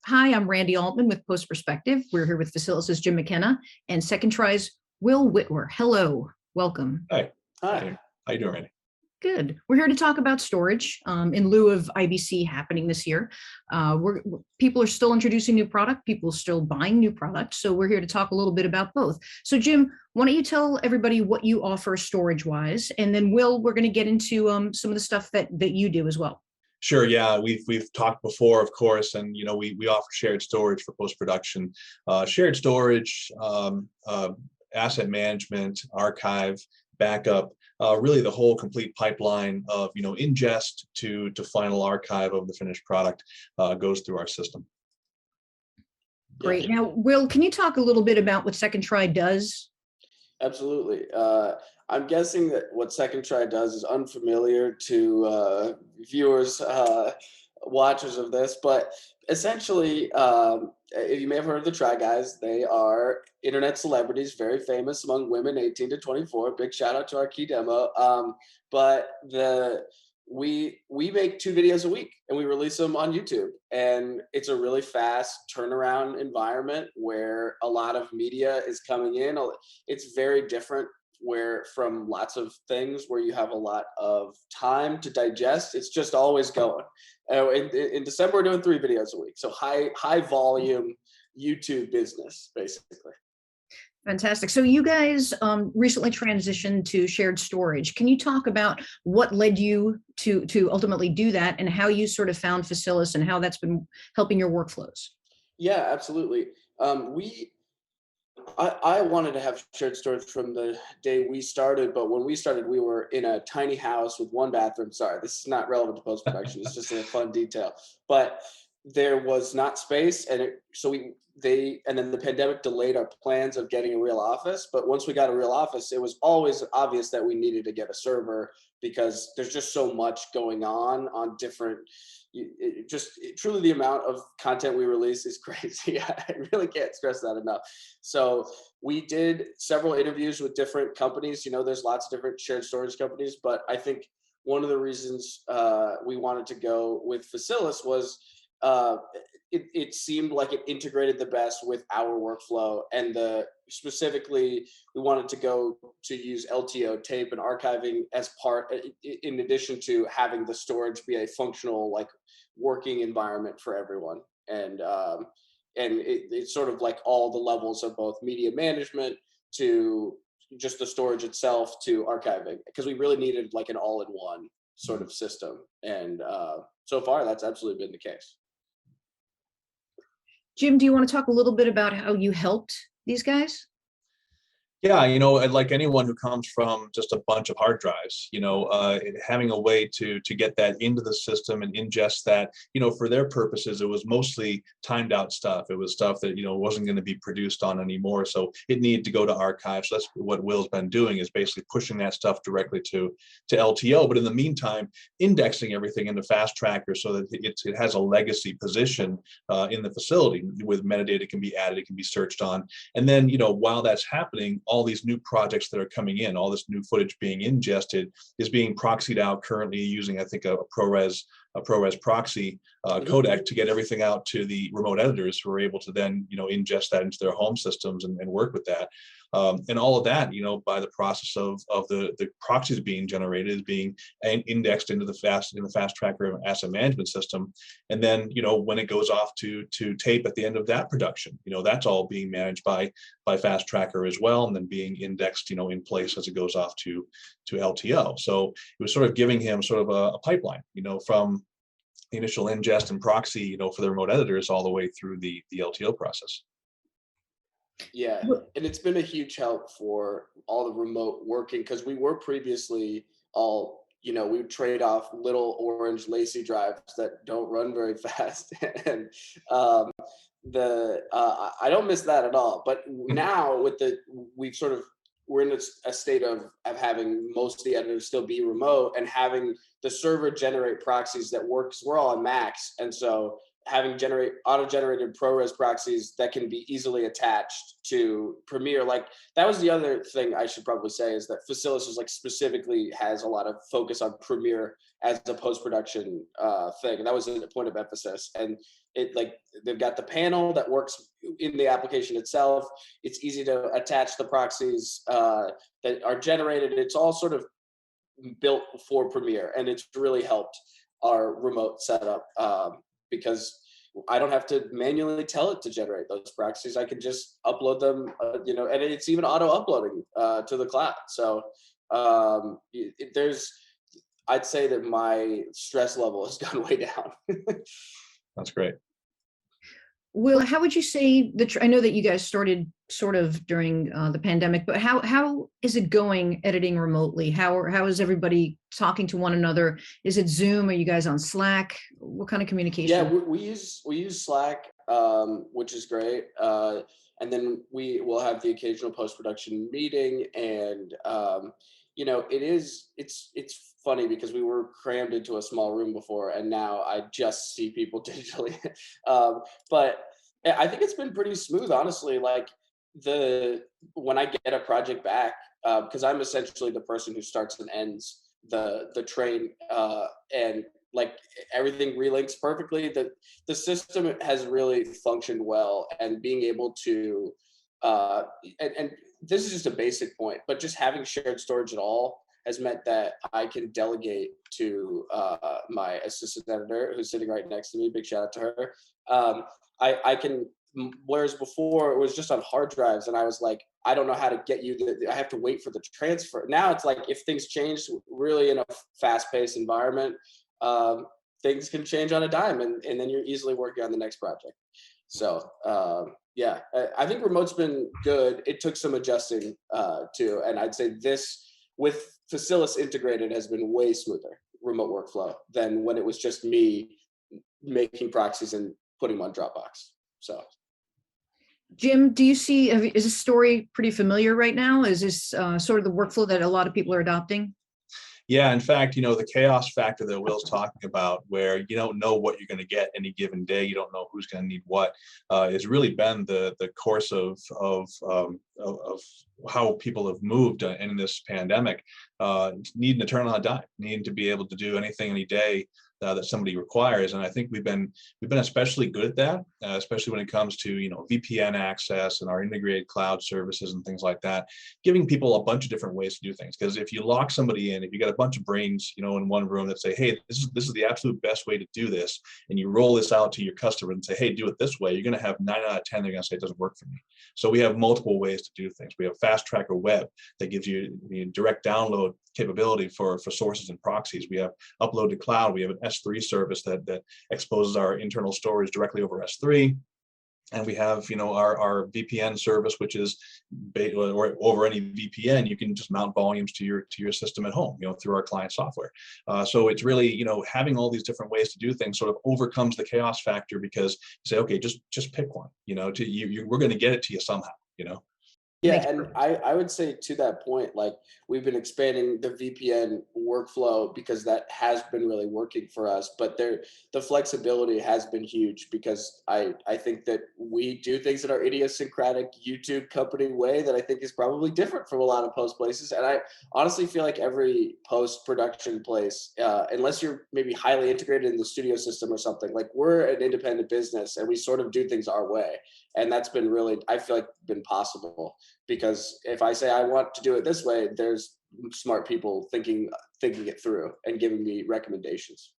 Hi, I'm Randy Altman with Post Perspective. We're here with Facilis' Jim McKenna and Second Try's Will Witwer. Hello, welcome. Hi. Hi. How you doing, Randy? Good. We're here to talk about storage in lieu of IBC happening this year. People are still introducing new product. People are still buying new product. So we're here to talk a little bit about both. So Jim, why don't you tell everybody what you offer storage-wise, and then Will, we're going to get into some of the stuff that you do as well. Sure. Yeah, we've talked before, of course, and we offer shared storage for post-production, shared storage, asset management, archive, backup, really the whole complete pipeline of ingest to final archive of the finished product goes through our system. Great. Now, Will, can you talk a little bit about what Second Try does? Absolutely. I'm guessing that what Second Try does is unfamiliar to viewers, watchers of this, but essentially, you may have heard of the Try Guys. They are internet celebrities, very famous among women 18 to 24. Big shout out to our key demo. We make 2 videos a week and we release them on YouTube, and it's a really fast turnaround environment where a lot of media is coming in. It's very different from lots of things where you have a lot of time to digest. It's just always going. In December, we're doing 3 videos a week. So high volume YouTube business, basically. Fantastic. So you guys recently transitioned to shared storage. Can you talk about what led you to ultimately do that, and how you sort of found Facilis and how that's been helping your workflows? Yeah, absolutely. I wanted to have shared storage from the day we started, but when we started, we were in a tiny house with 1 bathroom. Sorry, this is not relevant to post-production. It's just a fun detail. But there was not space, and then the pandemic delayed our plans of getting a real office. But once we got a real office, it was always obvious that we needed to get a server, because there's just so much going on different. Truly, the amount of content we release is crazy. I really can't stress that enough. So we did several interviews with different companies. There's lots of different shared storage companies, but I think one of the reasons we wanted to go with Facilis was it seemed like it integrated the best with our workflow, and specifically we wanted to go to use LTO tape and archiving as part, in addition to having the storage be a functional, working environment for everyone. And it's sort of like all the levels of both media management to just the storage itself to archiving, because we really needed an all-in-one sort of system. And so far that's absolutely been the case. Jim, do you want to talk a little bit about how you helped these guys? Yeah, like anyone who comes from just a bunch of hard drives, having a way to get that into the system and ingest that, for their purposes, it was mostly timed out stuff. It was stuff that, wasn't going to be produced on anymore. So it needed to go to archives. So that's what Will's been doing, is basically pushing that stuff directly to LTO. But in the meantime, indexing everything into Fast Tracker so that it has a legacy position in the facility with metadata can be added, it can be searched on. And then, while that's happening, all these new projects that are coming in, all this new footage being ingested is being proxied out currently using, I think, a ProRes proxy codec to get everything out to the remote editors, who are able to then, ingest that into their home systems and work with that. And all of that, by the process of the proxies being generated, is being indexed into the Fast Tracker asset management system. And then, when it goes off to tape at the end of that production, that's all being managed by Fast Tracker as well, and then being indexed, in place as it goes off to LTO. So it was sort of giving him sort of a pipeline, from the initial ingest and proxy, for the remote editors, all the way through the LTO process. Yeah, and it's been a huge help for all the remote working, because we were previously all, we would trade off little orange lacy drives that don't run very fast. And I don't miss that at all. But now we're in a state of having most of the editors still be remote, and having the server generate proxies that works. We're all on Macs, and so having auto-generated ProRes proxies that can be easily attached to Premiere. Like that was the other thing I should probably say, is that Facilis is like specifically has a lot of focus on Premiere as a post-production thing. And that was a point of emphasis. And it like they've got the panel that works in the application itself. It's easy to attach the proxies that are generated. It's all sort of built for Premiere, and it's really helped our remote setup because I don't have to manually tell it to generate those proxies. I can just upload them, and it's even auto uploading to the cloud. So I'd say that my stress level has gone way down. That's great. Will, how would you say I know that you guys started sort of during the pandemic, but how is it going editing remotely? How is everybody talking to one another? Is it Zoom? Are you guys on Slack? What kind of communication? Yeah, we use Slack, which is great. And then we will have the occasional post-production meeting, and it's funny because we were crammed into a small room before, and now I just see people digitally. But I think it's been pretty smooth, honestly. Like when I get a project back, because I'm essentially the person who starts and ends the train, and like everything relinks perfectly. The system has really functioned well, and being able to and this is just a basic point, but just having shared storage at all has meant that I can delegate to my assistant editor, who's sitting right next to me. Big shout out to her. I can, whereas before it was just on hard drives, and I was like, I don't know how to get you I have to wait for the transfer. Now it's like, if things change really in a fast-paced environment, things can change on a dime, and then you're easily working on the next project. So yeah, I think remote's been good. It took some adjusting to, and I'd say this with Facilis integrated has been way smoother remote workflow than when it was just me making proxies and putting them on Dropbox. So Jim, do you see, is this story pretty familiar right now? Is this sort of the workflow that a lot of people are adopting? Yeah, in fact, the chaos factor that Will's talking about, where you don't know what you're going to get any given day, you don't know who's going to need what, has really been the course of how people have moved in this pandemic, needing to turn on a dime, needing to be able to do anything any day that somebody requires. And I think we've been especially good at that, especially when it comes to VPN access and our integrated cloud services and things like that, giving people a bunch of different ways to do things. Because if you lock somebody in, if you got a bunch of brains in one room that say, hey, this is the absolute best way to do this, and you roll this out to your customer and say, hey, do it this way, you're going to have 9 out of 10 they're going to say it doesn't work for me. So we have multiple ways to do things. We have Fast Tracker Web that gives you the direct download capability for sources and proxies. We have upload to cloud. We have an S3 service that exposes our internal storage directly over S3. And we have, our VPN service, which is or over any VPN, you can just mount volumes to your system at home, through our client software. So it's really, having all these different ways to do things sort of overcomes the chaos factor, because you say, okay, just pick one. We're going to get it to you somehow. Yeah, and I would say to that point, like we've been expanding the VPN workflow because that has been really working for us. But the flexibility has been huge, because I think that we do things in our idiosyncratic YouTube company way that I think is probably different from a lot of post places. And I honestly feel like every post-production place, unless you're maybe highly integrated in the studio system or something, like we're an independent business and we sort of do things our way. And that's been really, I feel like, been possible, because if I say I want to do it this way, there's smart people thinking it through and giving me recommendations.